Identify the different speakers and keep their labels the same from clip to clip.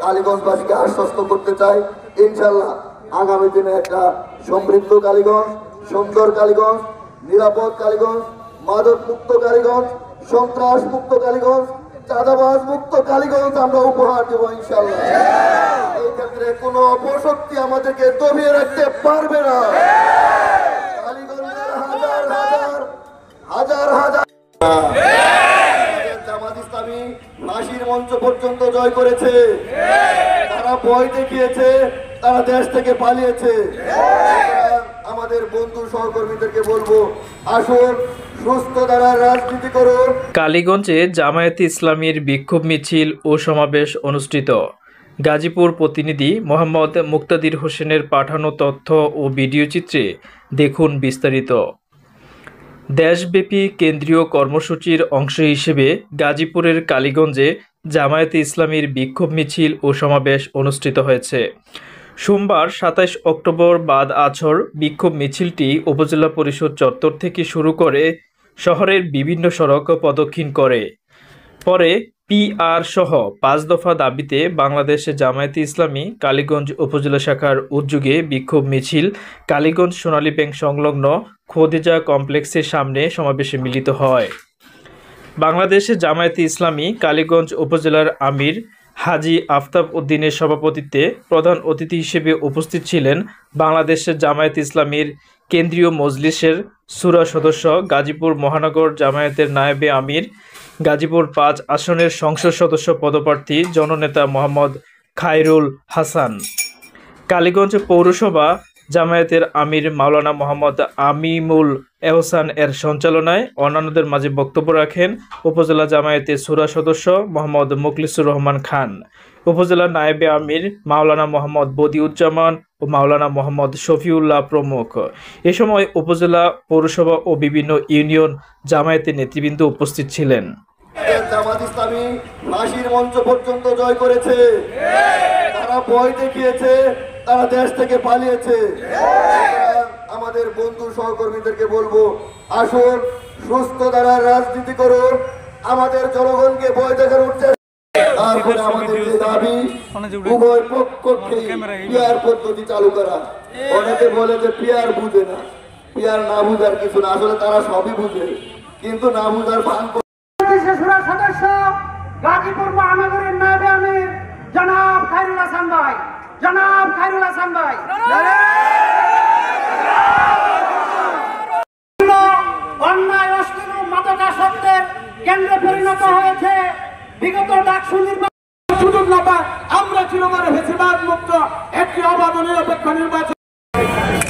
Speaker 1: কালীগঞ্জবাসীকে আশ্বস্ত করতে চাই, ইনশাল্লাহ আগামী দিনে একটা সমৃদ্ধ কালীগঞ্জ, সুন্দর কালীগঞ্জ, নিরাপদ কালীগঞ্জ, মাদক মুক্ত কালীগঞ্জ, সন্ত্রাস মুক্ত কালীগঞ্জ, চাঁদাবাজ মুক্ত কালীগঞ্জ আমরা উপহার দেব ইনশাল্লাহ। এই ক্ষেত্রে কোনো অপশক্তি আমাদেরকে দমিয়ে রাখতে পারবে না। কালীগঞ্জের হাজার হাজার জামাত ইসলামী ফাঁসির মঞ্চ পর্যন্ত জয় করেছে, তারা ভয় দেখিয়েছে, তারা দেশ থেকে পালিয়েছে। আমাদের বন্ধু সহকর্মীদেরকে বলবো, আসুন সুস্থ ধারার রাজনীতি করুন।
Speaker 2: কালীগঞ্জে জামায়াতে ইসলামীর বিক্ষোভ মিছিল ও সমাবেশ অনুষ্ঠিত। গাজীপুর প্রতিনিধি মোহাম্মদ মুক্তাদির হোসেনের পাঠানো তথ্য ও ভিডিও চিত্রে দেখুন বিস্তারিত। দেশব্যাপী কেন্দ্রীয় কর্মসূচির অংশ হিসেবে গাজীপুরের কালীগঞ্জে জামায়াতে ইসলামীর বিক্ষোভ মিছিল ও সমাবেশ অনুষ্ঠিত হয়েছে। সোমবার ২৭ অক্টোবর বাদ আছর বিক্ষোভ মিছিলটি উপজেলা পরিষদ চত্বর থেকে শুরু করে শহরের বিভিন্ন সড়ক প্রদক্ষিণ করে। পরে পিআর সহ ৫ দফা দাবিতে বাংলাদেশ জামায়াতে ইসলামী কালীগঞ্জ উপজেলা শাখার উদ্যোগে বিক্ষোভ মিছিল কালীগঞ্জ সোনালী ব্যাংক সংলগ্ন খদিজা কমপ্লেক্সের সামনে সমাবেশে মিলিত হয়। বাংলাদেশ জামায়াতে ইসলামী কালীগঞ্জ উপজেলার আমির হাজী আফতাব উদ্দিনের সভাপতিত্বে প্রধান অতিথি হিসেবে উপস্থিত ছিলেন বাংলাদেশ জামায়াতে ইসলামীর কেন্দ্রীয় মজলিসের শূরা সদস্য, গাজীপুর মহানগর জামায়াতের নায়েবে আমির, গাজীপুর ৫ আসনের সংসদ সদস্য পদপ্রার্থী জননেতা মোহাম্মদ খায়রুল হাসান। কালীগঞ্জ পৌরসভা জামায়াতের আমির মাওলানা মোহাম্মদ আমিমুল এহসান এর সঞ্চালনায় অন্যান্যদের মাঝে বক্তব্য রাখেন উপজেলা জামায়াতের শূরা সদস্য মোহাম্মদ মুখলিসুর রহমান খান, উপজেলা নায়েবে আমির মাওলানা মোহাম্মদ বদিউজ্জামান ও মাওলানা মোহাম্মদ শফিউল্লাহ প্রমুখ। এ সময় উপজেলা, পৌরসভা ও বিভিন্ন ইউনিয়ন জামায়াতের নেতৃবৃন্দ উপস্থিত ছিলেন।
Speaker 1: জামাত ইসলামী ফাঁসির মঞ্চ পর্যন্ত জয় করেছে, তারা ভয় দেখিয়েছে, তারা দেশ থেকে পালিয়েছে। আমাদের বন্ধু সহকর্মীদেরকে বলবো, আসুন সুস্থ ধারার রাজনীতি করুন, আমাদের জনগণকে ভয় দেখানোর চেষ্টা। তারপরে আমাদের যে দাবি, উভয় পক্ষকে পিআর পদ্ধতি চালু করা। অনেকে বলে যে পিআর বুঝে না, পিআর না বুঝার কিছু না, আসলে তারা সবই বুঝে, কিন্তু না বুঝার ভান।
Speaker 3: সদস্য গাজীপুর মহানগরের নায়েবে আমির জনাব খায়রুল হাসান ভাই, জনাব খায়রুল হাসান ভাই। অন্যায়, অশ্লীল, মাদকাসক্তের কেন্দ্রে পরিণত হয়েছে। বিগত ডাকসু নির্বাচন সুযোগ না পায় আমরা চিরকাল ফ্যাসিবাদ মুক্ত একটি অবাধ ও নিরপেক্ষ নির্বাচন।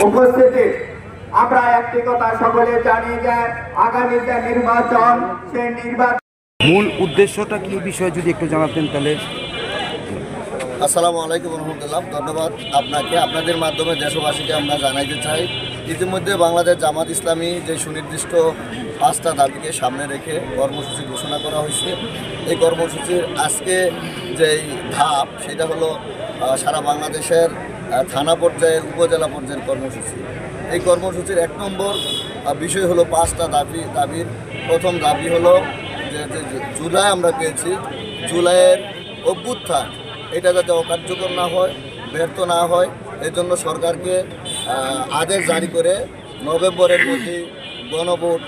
Speaker 3: উপস্থিতি আমরা একটি কথা সকলে জানি যে আগামী যে নির্বাচন, সেই নির্বাচন
Speaker 4: মূল উদ্দেশ্যটা কি বিষয়ে যদি একটু জানাতেন তাহলে।
Speaker 1: আসসালামু আলাইকুম রহমতুল্লাহ। ধন্যবাদ আপনাকে। আপনাদের মাধ্যমে দেশবাসীকে আমরা জানাইতে চাই, ইতিমধ্যে বাংলাদেশ জামাত ইসলামী যে সুনির্দিষ্ট 5টা দাবিকে সামনে রেখে কর্মসূচি ঘোষণা করা হয়েছে। এই কর্মসূচির আজকে যেই ধাপ, সেটা হলো সারা বাংলাদেশের থানা পর্যায়ের, উপজেলা পর্যায়ের কর্মসূচি। এই কর্মসূচির 1 নম্বর বিষয় হলো 5টা দাবির প্রথম দাবি হলো যে জুলাই আমরা পেয়েছি, জুলাইয়ের অভ্যুত্থান এটা যাতে অকার্যকর না হয়, ব্যর্থ না হয়, এই জন্য সরকারকে আদেশ জারি করে নভেম্বরের মধ্যে গণভোট